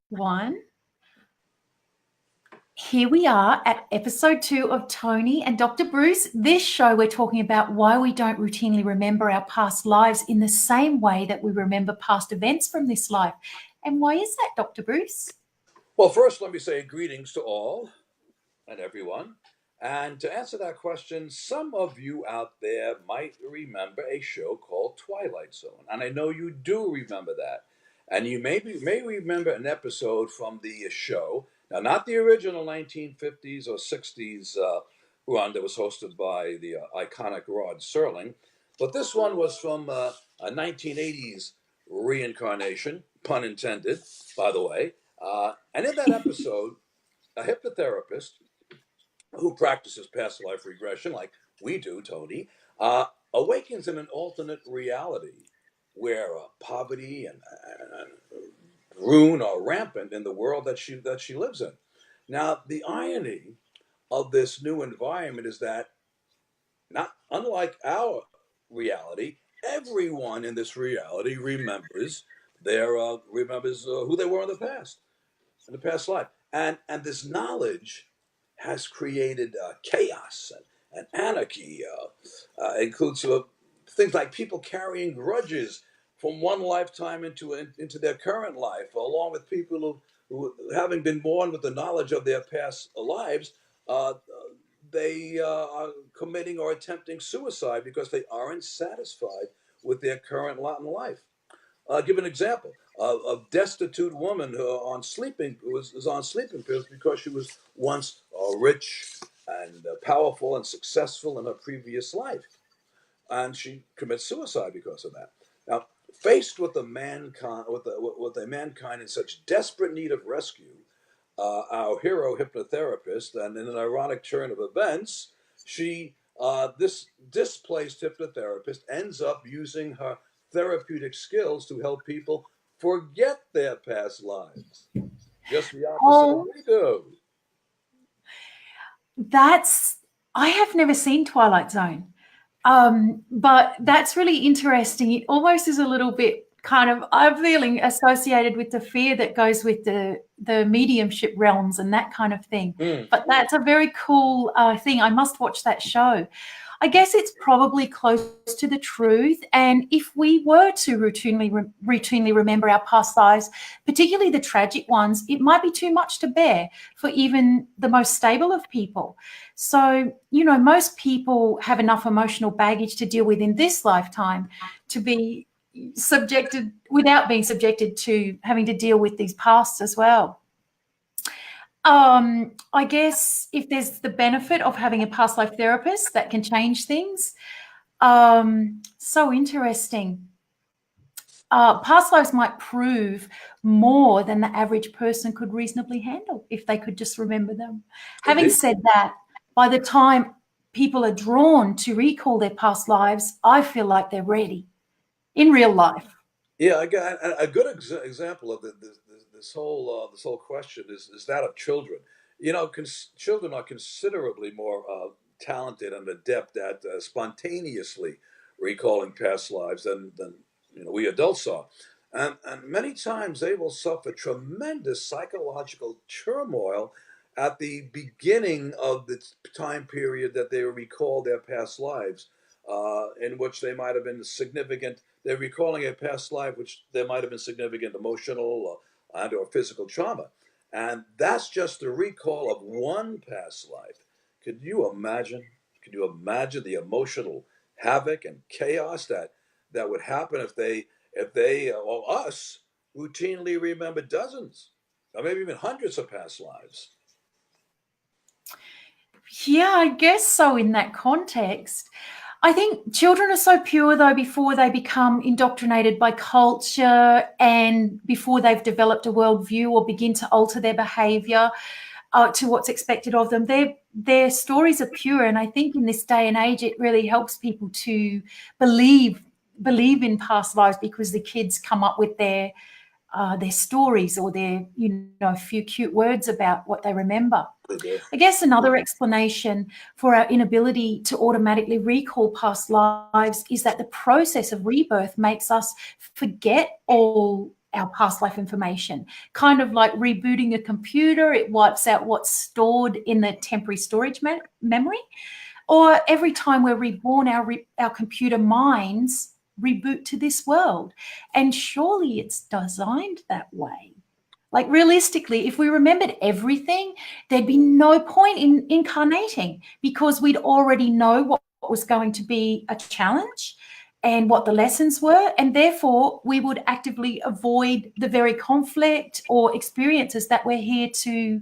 one. Here we are at episode 2 of Toni and Dr. Bruce. This show, we're talking about why we don't routinely remember our past lives in the same way that we remember past events from this life. And why is that, Dr. Bruce? Well, first, let me say greetings to all and everyone. And to answer that question, some of you out there might remember a show called Twilight Zone. And I know you do remember that. And you may remember an episode from the show. Now, not the original 1950s or 60s one that was hosted by the iconic Rod Serling, but this one was from a 1980s reincarnation, pun intended, by the way. And in that episode, a hypnotherapist who practices past life regression, like we do, Toni, awakens in an alternate reality where poverty and ruin are rampant in the world that she lives in. Now, the irony of this new environment is that, not unlike our reality, everyone in this reality remembers who they were in the past life, and this knowledge has created chaos and anarchy. Includes things like people carrying grudges from one lifetime into their current life, along with people who having been born with the knowledge of their past lives, they are committing or attempting suicide because they aren't satisfied with their current lot in life. Give an example. A destitute woman who was on sleeping pills because she was once rich and powerful and successful in her previous life, and she commits suicide because of that. Now, faced with a mankind in such desperate need of rescue, our hero hypnotherapist, and in an ironic turn of events, this displaced hypnotherapist ends up using her therapeutic skills to help people forget their past lives. Just the opposite of what we do. I have never seen Twilight Zone, but that's really interesting. It almost is a little bit I'm feeling associated with the fear that goes with the mediumship realms and that kind of thing. But that's a very cool thing. I must watch that show. I guess it's probably close to the truth. And if we were to routinely remember our past lives, particularly the tragic ones, it might be too much to bear for even the most stable of people. So, most people have enough emotional baggage to deal with in this lifetime to be subjected without being subjected to having to deal with these pasts as well. I guess if there's the benefit of having a past life therapist that can change things, so interesting. Past lives might prove more than the average person could reasonably handle if they could just remember them. Having said that, by the time people are drawn to recall their past lives, I feel like they're ready in real life. Yeah, I got a good example of this whole question is that of children. Children are considerably more talented and adept at spontaneously recalling past lives than we adults are, and many times they will suffer tremendous psychological turmoil at the beginning of the time period that they recall their past lives, in which they might have been significant. They're recalling a past life which there might have been significant emotional or physical trauma. And that's just the recall of one past life. Could you imagine? Could you imagine the emotional havoc and chaos that would happen if us routinely remember dozens or maybe even hundreds of past lives? Yeah, I guess so in that context. I think children are so pure, though, before they become indoctrinated by culture and before they've developed a worldview or begin to alter their behaviour to what's expected of them. Their stories are pure, and I think in this day and age it really helps people to believe in past lives because the kids come up with their stories or their a few cute words about what they remember. I guess another explanation for our inability to automatically recall past lives is that the process of rebirth makes us forget all our past life information, kind of like rebooting a computer. It wipes out what's stored in the temporary storage memory. Or every time we're reborn, our computer minds reboot to this world. And surely it's designed that way. Like realistically, if we remembered everything, there'd be no point in incarnating, because we'd already know what was going to be a challenge and what the lessons were. And therefore, we would actively avoid the very conflict or experiences that we're here to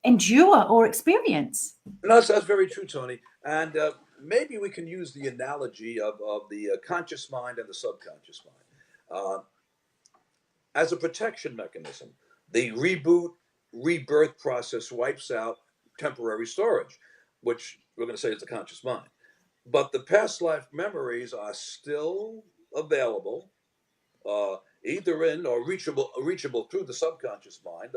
endure or experience. No, that's very true, Toni. And maybe we can use the analogy of the conscious mind and the subconscious mind. Uh, as a protection mechanism, the reboot, rebirth process wipes out temporary storage, which we're going to say is the conscious mind. But the past life memories are still available, either in or reachable through the subconscious mind.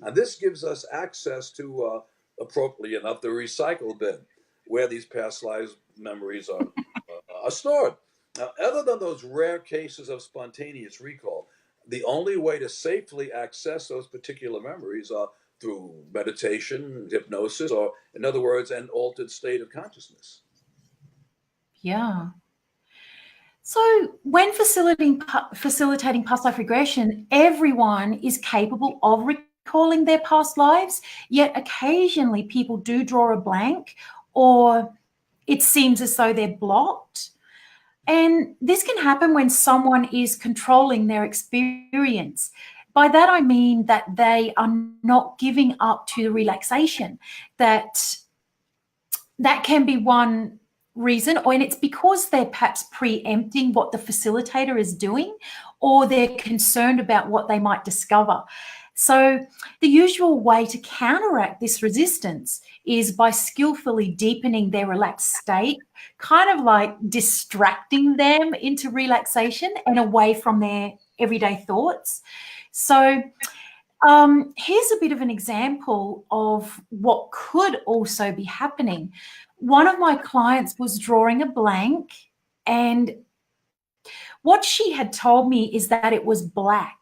And this gives us access to, appropriately enough, the recycle bin, where these past lives memories are stored. Now, other than those rare cases of spontaneous recall, the only way to safely access those particular memories are through meditation, hypnosis, or, in other words, an altered state of consciousness. Yeah. So when facilitating past life regression, everyone is capable of recalling their past lives, yet occasionally people do draw a blank, or it seems as though they're blocked. And this can happen when someone is controlling their experience. By that, I mean that they are not giving up to the relaxation. That can be one reason, and it's because they're perhaps preempting what the facilitator is doing, or they're concerned about what they might discover. So the usual way to counteract this resistance is by skillfully deepening their relaxed state, kind of like distracting them into relaxation and away from their everyday thoughts. So here's a bit of an example of what could also be happening. One of my clients was drawing a blank, and what she had told me is that it was black.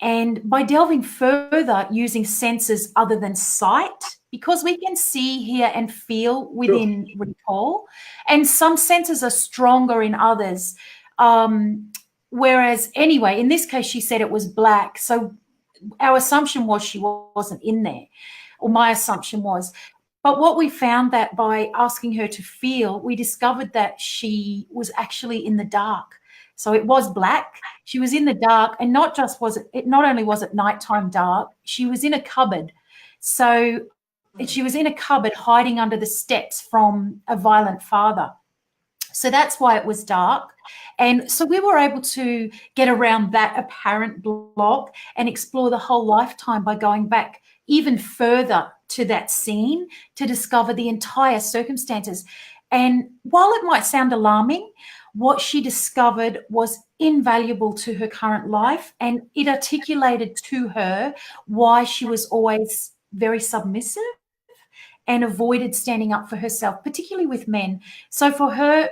And by delving further using senses other than sight, because we can see, hear, and feel within recall, and some senses are stronger in others. Whereas, anyway, in this case, she said it was black. So our assumption was she wasn't in there, or my assumption was. But what we found, that by asking her to feel, we discovered that she was actually in the dark. So it was black. She was in the dark, and not only was it nighttime dark, she was in a cupboard. So she was in a cupboard hiding under the steps from a violent father. So that's why it was dark. And so we were able to get around that apparent block and explore the whole lifetime by going back even further to that scene to discover the entire circumstances. And while it might sound alarming, what she discovered was invaluable to her current life, and it articulated to her why she was always very submissive and avoided standing up for herself, particularly with men. So for her,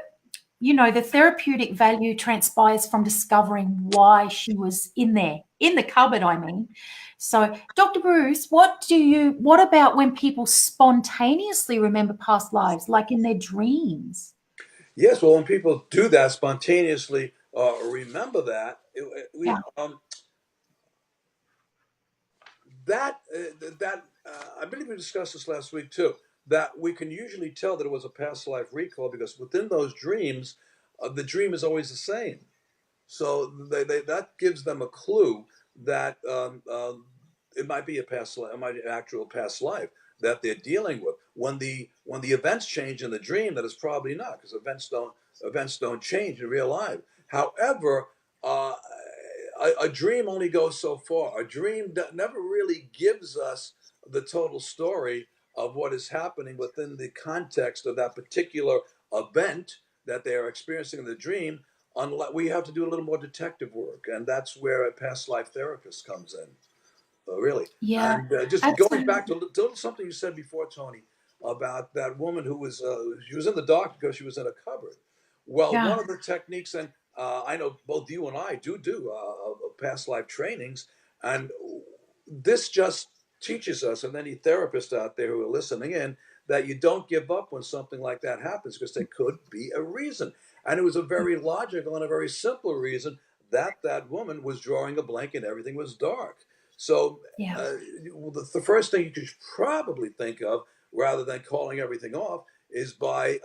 the therapeutic value transpires from discovering why she was in there, in the cupboard, I mean. So, Dr. Bruce, what about when people spontaneously remember past lives, like in their dreams? Yes, well, when people do that spontaneously, remember that, Yeah. that I believe we discussed this last week too. That we can usually tell that it was a past life recall because within those dreams, the dream is always the same. So that gives them a clue that it might be a past life, it might be an actual past life that they're dealing with. When the events change in the dream, that is probably not, because events don't change in real life. However, a dream only goes so far. A dream never really gives us the total story of what is happening within the context of that particular event that they are experiencing in the dream. Unless we have to do a little more detective work, and that's where a past life therapist comes in. Really. Yeah, And just going back absolutely. to something you said before, Toni, about that woman who was she was in the dark because she was in a cupboard. Well, Yeah. one of the techniques, and I know both you and I do past life trainings, and this just teaches us, and any therapists out there who are listening in, that you don't give up when something like that happens, because there could be a reason. And it was a very logical and a very simple reason that that woman was drawing a blank and everything was dark. So Yeah. the first thing you could probably think of, rather than calling everything off, is by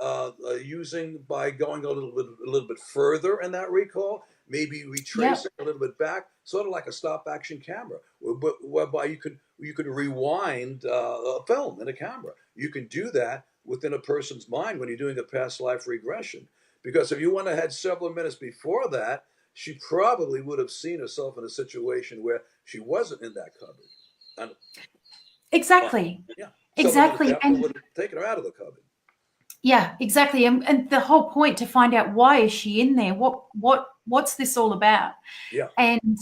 by going a little bit further in that recall, maybe Yeah. retracing a little bit back, sort of like a stop action camera, whereby you could rewind a film in a camera. You can do that within a person's mind when you're doing a past life regression. Because if you went ahead several minutes before that, she probably would have seen herself in a situation where she wasn't in that cupboard. And Exactly. yeah, several minutes Exactly. after And would have taken her out of the cupboard. yeah, exactly. And the whole point to find out, why is she in there? What's this all about? Yeah. And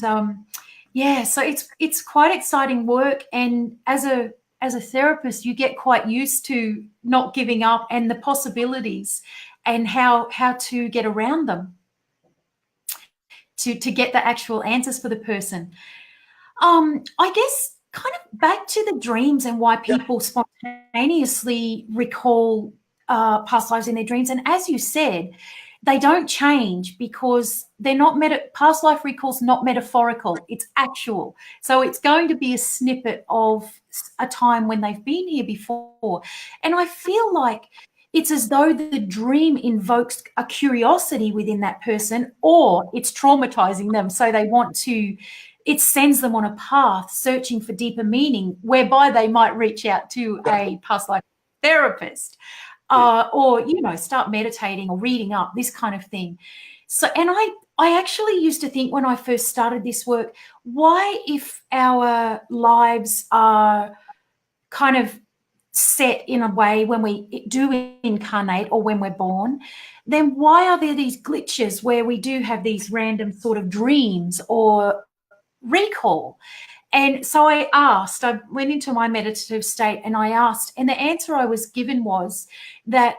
yeah, so it's quite exciting work. And as a therapist, you get quite used to not giving up and the possibilities and how to get around them to get the actual answers for the person. I guess kind of back to the dreams and why Yeah. people spontaneously recall past lives in their dreams. And as you said, they don't change because they're not past life recall's not metaphorical, it's actual. So it's going to be a snippet of a time when they've been here before. And I feel like it's as though the dream invokes a curiosity within that person, or it's traumatizing them. So they want to, it sends them on a path searching for deeper meaning, whereby they might reach out to a past life therapist, or, you know, start meditating or reading up, this kind of thing. So, and I actually used to think when I first started this work, why, if our lives are kind of set in a way when we do incarnate or when we're born, then why are there these glitches where we do have these random sort of dreams or recall? And so I went into my meditative state and I asked, and the answer I was given was that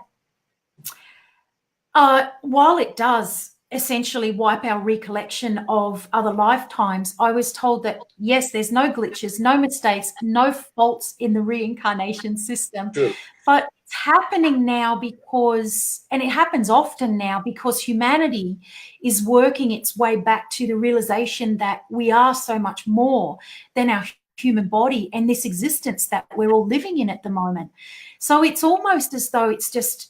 while it does essentially wipe our recollection of other lifetimes, I was told that, yes, there's no glitches, no mistakes, no faults in the reincarnation system. True. But it's happening now because, and it happens often now because humanity is working its way back to the realization that we are so much more than our human body and this existence that we're all living in at the moment. So it's almost as though it's just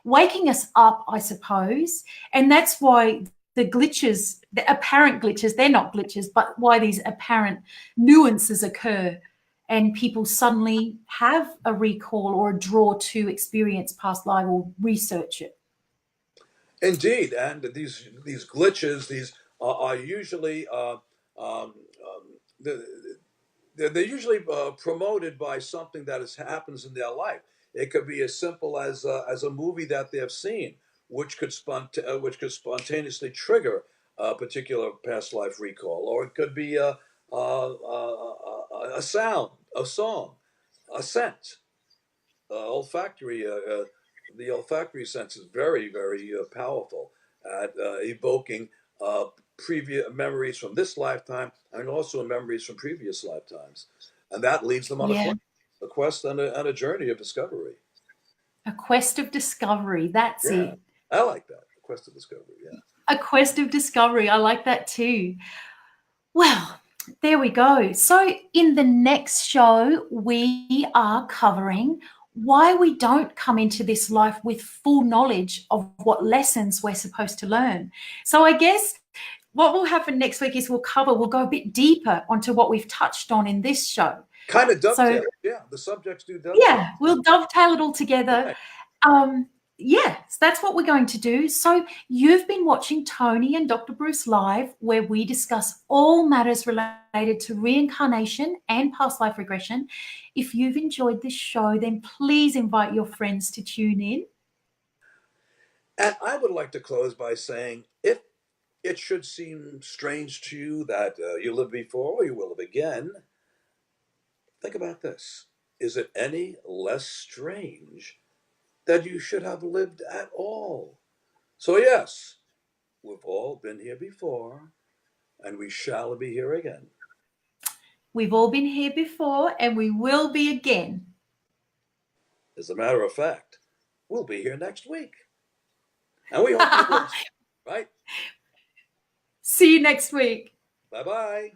waking us up, I suppose. And that's why the glitches, the apparent glitches, they're not glitches, but why these apparent nuances occur and people suddenly have a recall or a draw to experience past life or research it. Indeed, and these glitches, these are usually um, the, they're usually promoted by something that happens in their life. It could be as simple as a movie that they've seen, which could spontaneously trigger a particular past life recall, or it could be a sound, a song, a scent, olfactory. The olfactory sense is very powerful at evoking uh, previous memories from this lifetime and also memories from previous lifetimes, and that leads them on Yeah, a quest and a journey of discovery. a quest of discovery. That's Yeah, it. I like that. A quest of discovery. Yeah. A quest of discovery. I like that too. Well, there we go. So, in the next show, we are covering why we don't come into this life with full knowledge of what lessons we're supposed to learn. So, I guess what will happen next week is we'll go a bit deeper onto what we've touched on in this show. Kind of So, dovetail. Yeah, the subjects do dovetail. yeah, we'll dovetail it all together. Right. Yeah, so that's what we're going to do. So you've been watching Toni and Dr. Bruce Live, where we discuss all matters related to reincarnation and past life regression. If you've enjoyed this show, then please invite your friends to tune in. And I would like to close by saying, if it should seem strange to you that you lived before or you will live again, think about this. Is it any less strange that you should have lived at all? So, yes, we've all been here before, and we shall be here again. We've all been here before, and we will be again. As a matter of fact, we'll be here next week. And we hope you will, right? See you next week. Bye-bye.